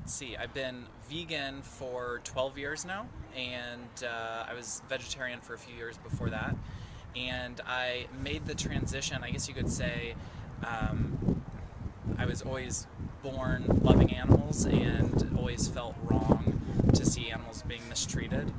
Let's see, I've been vegan for 12 years now, and I was vegetarian for a few years before that. And I made the transition, I guess you could say. I was always born loving animals and always felt wrong to see animals being mistreated.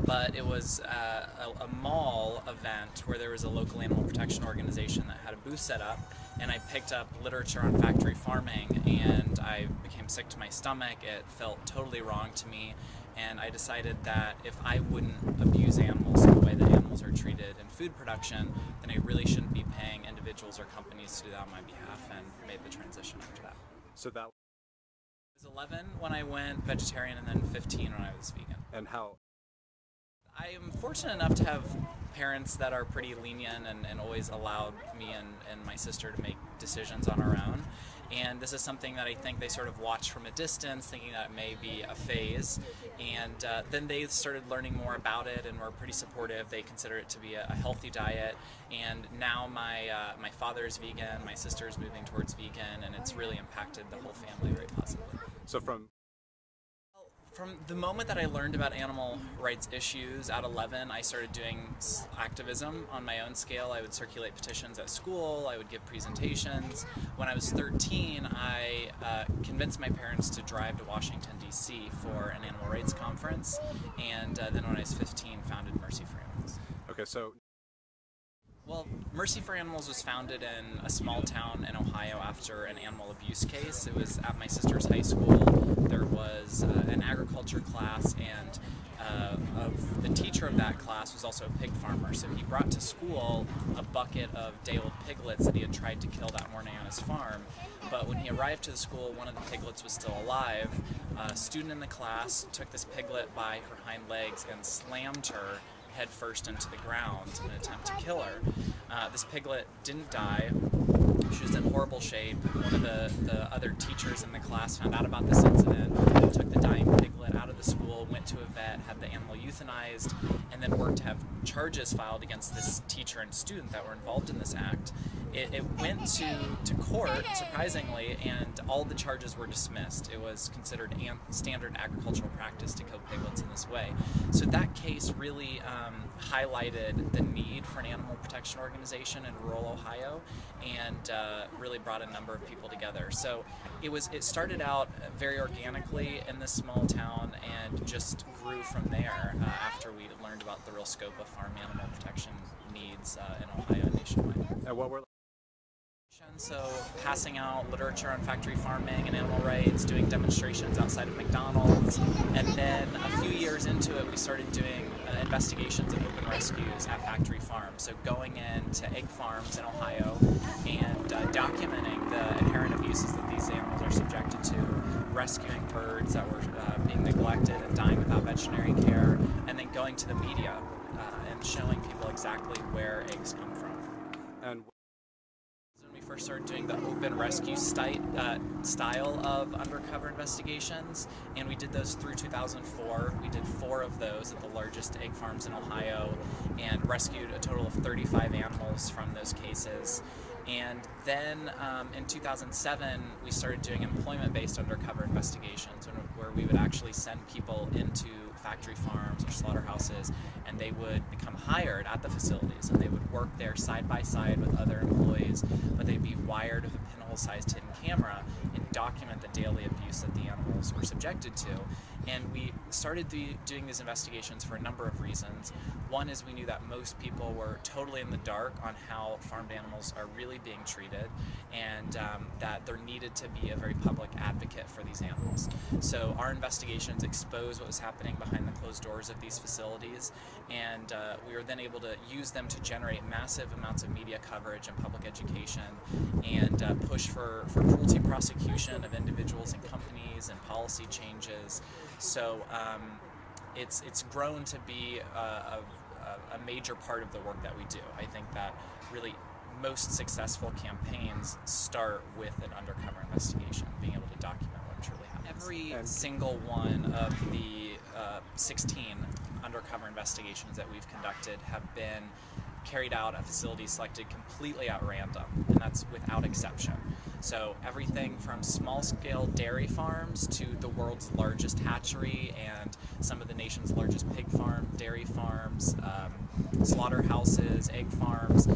But it was a mall event where there was a local animal protection organization that had a booth set up, and I picked up literature on factory farming, and I became sick to my stomach. It felt totally wrong to me, and I decided that if I wouldn't abuse animals in the way that animals are treated in food production, then I really shouldn't be paying individuals or companies to do that on my behalf, and made the transition after that. So that I was 11 when I went vegetarian, and then 15 when I was vegan. and how I am fortunate enough to have parents that are pretty lenient and always allowed me and my sister to make decisions on our own. And this is something that I think they sort of watched from a distance, thinking that it may be a phase. And then they started learning more about it and were pretty supportive. They consider it to be a healthy diet. And now my father is vegan, my sister is moving towards vegan, and it's really impacted the whole family very positively. so from From the moment that I learned about animal rights issues at 11, I started doing activism on my own scale. I would circulate petitions at school, I would give presentations. When I was 13, I convinced my parents to drive to Washington, D.C. for an animal rights conference, and then when I was 15, founded Mercy for Animals. okay, so Well, Mercy for Animals was founded in a small town in Ohio after an animal abuse case. It was at my sister's high school. There was an agriculture class, and the teacher of that class was also a pig farmer. So he brought to school a bucket of day-old piglets that he had tried to kill that morning on his farm. But when he arrived to the school, one of the piglets was still alive. A student in the class took this piglet by her hind legs and slammed her head first into the ground in an attempt to kill her. This piglet didn't die. She was in horrible shape. One of the other teachers in the class found out about this incident, took the dying piglet out of the school, went to a vet, had the animal euthanized, and then worked to have charges filed against this teacher and student that were involved in this act. It went to court, surprisingly, and all the charges were dismissed. It was considered standard agricultural practice to kill piglets in this way. So that case really highlighted the need for an animal protection organization in rural Ohio, and really brought a number of people together. So it started out very organically in this small town and just grew from there after we learned about the real scope of farm animal protection needs in Ohio and nationwide. and what were So passing out literature on factory farming and animal rights, doing demonstrations outside of McDonald's, and then a few years into it we started doing investigations and open rescues at factory farms. So going into egg farms in Ohio and documenting the inherent abuses that these animals are subjected to, rescuing birds that were being neglected and dying without veterinary care, and then going to the media and showing people exactly where eggs come from. and When we first started doing the open rescue style of undercover investigations, and we did those through 2004. We did 4 of those at the largest egg farms in Ohio and rescued a total of 35 animals from those cases. And then in 2007, we started doing employment-based undercover investigations where we would actually send people into factory farms or slaughterhouses, and they would become hired at the facilities, and they would work there side by side with other employees, but they'd be wired with a pinhole-sized hidden camera and document the daily abuse that the animals were subjected to. And we started doing these investigations for a number of reasons. One is we knew that most people were totally in the dark on how farmed animals are really being treated, and that there needed to be a very public advocate for these animals. So our investigations exposed what was happening behind the closed doors of these facilities, and we were then able to use them to generate massive amounts of media coverage and public education, and push for cruelty prosecution of individuals and companies and policy changes. So it's grown to be a major part of the work that we do. I think that really most successful campaigns start with an undercover investigation, being able to document what truly happens. Every single one of the 16 undercover investigations that we've conducted have been carried out at facilities selected completely at random, and that's without exception. So everything from small-scale dairy farms to the world's largest hatchery and some of the nation's largest pig farm, dairy farms, slaughterhouses, egg farms.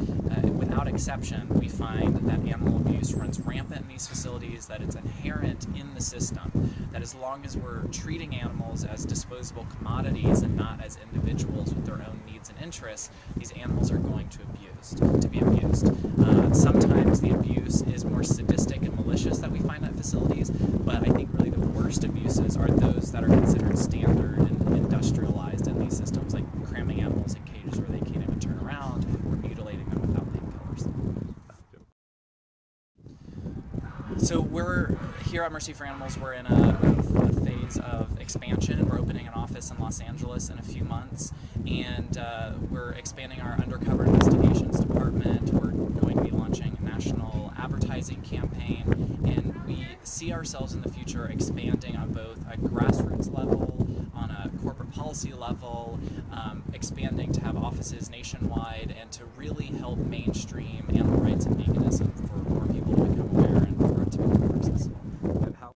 Without exception, we find that animal abuse runs rampant in these facilities, that it's inherent in the system, that as long as we're treating animals as disposable commodities and not as individuals with their own needs and interests, these animals are going to be abused. Sometimes the abuse is more sadistic and malicious that we find at facilities, but I think really the worst abuses are those that are considered standard and industrialized in these systems, like cramming animals in cages where they can't even turn around or mutilating them without painkillers. So we're here at Mercy for Animals. We're in a phase of expansion. We're opening an office in Los Angeles in a few months, and we're expanding our undercover investigations department. We're going to be launching a national advertising campaign, and we see ourselves in the future expanding on both a grassroots level, on a corporate policy level, expanding to have offices nationwide, and to really help mainstream animal rights and veganism for more people to become aware and for it to become more accessible. And how?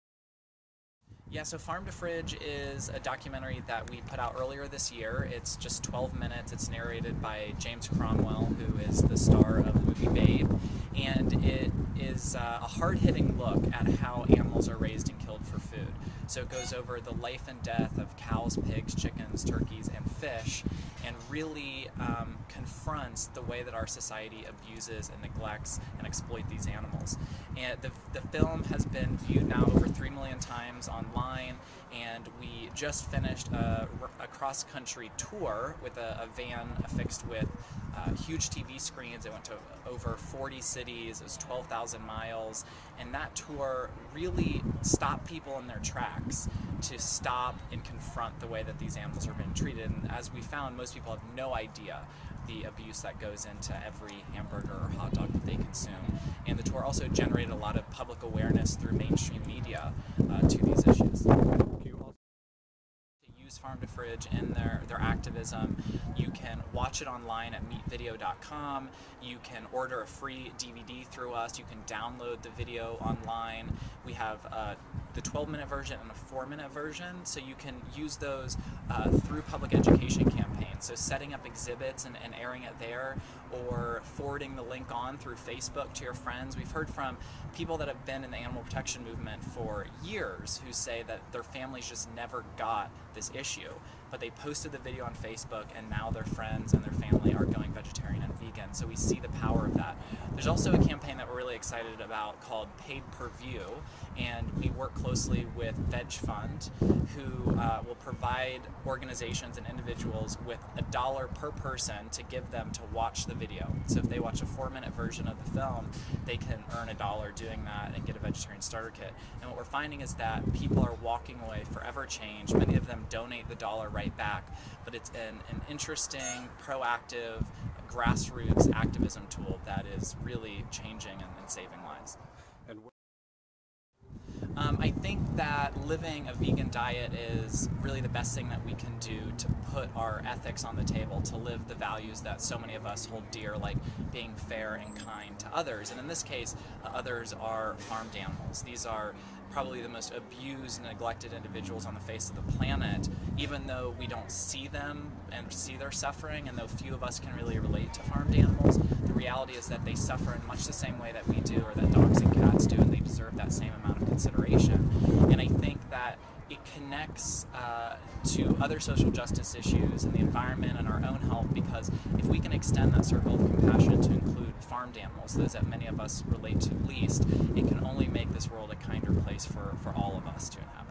Yeah, so Farm to Fridge is a documentary that we put out earlier this year. It's just 12 minutes. It's narrated by James Cromwell, who is the star of the movie Babe, and it is a hard-hitting look at how animals are raised and killed for food. So it goes over the life and death of cows, pigs, chickens, turkeys, and fish, and really confronts the way that our society abuses and neglects and exploits these animals. And the film has been viewed now over 3 million times online, and we just finished a cross-country tour with a van affixed with huge TV screens. It went to over 40 cities. It was 12,000 miles, and that tour really stopped people in their tracks to stop and confront the way that these animals are being treated. And as we found, most people have no idea the abuse that goes into every hamburger or hot dog that they consume. And the tour also generated a lot of public awareness through mainstream media to these issues. Use Farm to Fridge in their activism. You can watch it online at meatvideo.com. You can order a free DVD through us. You can download the video online. We have the 12-minute version and a 4-minute version, so you can use those through public education campaigns. So setting up exhibits and airing it there, or forwarding the link on through Facebook to your friends. We've heard from people that have been in the animal protection movement for years who say that their families just never got this issue, but they posted the video on Facebook, and now their friends and their family are going vegetarian and vegan. So we see the power of that. There's also a campaign that we're really excited about called Paid Per View, and we work closely with Veg Fund, who will provide organizations and individuals with $1 per person to give them to watch the video. So if they watch a 4-minute version of the film, they can earn $1 doing that and get a vegetarian starter kit. And what we're finding is that people are walking away forever changed. Many of them donate the dollar right back, but it's an interesting, proactive, grassroots activism tool that is really changing and saving lives. And I think that living a vegan diet is really the best thing that we can do to put our ethics on the table, to live the values that so many of us hold dear, like being fair and kind to others. And in this case, others are farmed animals. These are probably the most abused and neglected individuals on the face of the planet, even though we don't see them and see their suffering, and though few of us can really relate to farmed animals, the reality is that they suffer in much the same way that we do, or that dogs and cats do, and they deserve that same amount of consideration. And I think that it connects to other social justice issues and the environment and our own health, because if we can extend that circle of compassion to include farmed animals, those that many of us relate to least, it can only make this world a kinder place for all of us to inhabit.